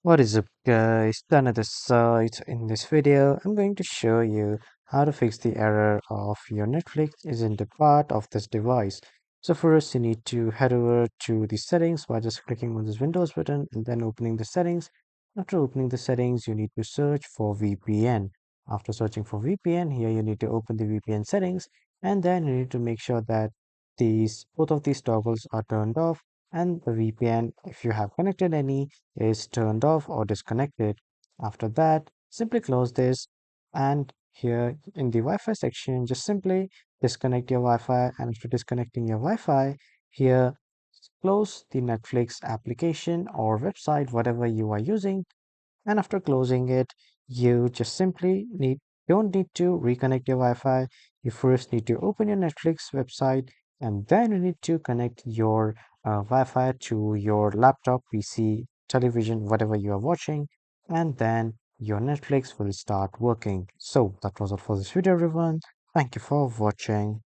What is up guys, to another site. In this video I'm going to show you how to fix the error of your Netflix isn't a part of this device. So first you need to head over to the settings by just clicking on this Windows button and then opening the settings. After opening the settings you need to search for VPN. After searching for VPN, here you need to open the VPN settings and then you need to make sure that these both of these toggles are turned off and the VPN, if you have connected any, is turned off or disconnected. After that, simply close this, and here in the Wi-Fi section, just simply disconnect your Wi-Fi, and after disconnecting your Wi-Fi, here close the Netflix application or website, whatever you are using, and after closing it, you just simply don't need to reconnect your Wi-Fi. You first need to open your Netflix website and then you need to connect your Wi-Fi to your laptop, PC, television, whatever you are watching, and then your Netflix will start working. So that was all for this video, everyone. Thank you for watching.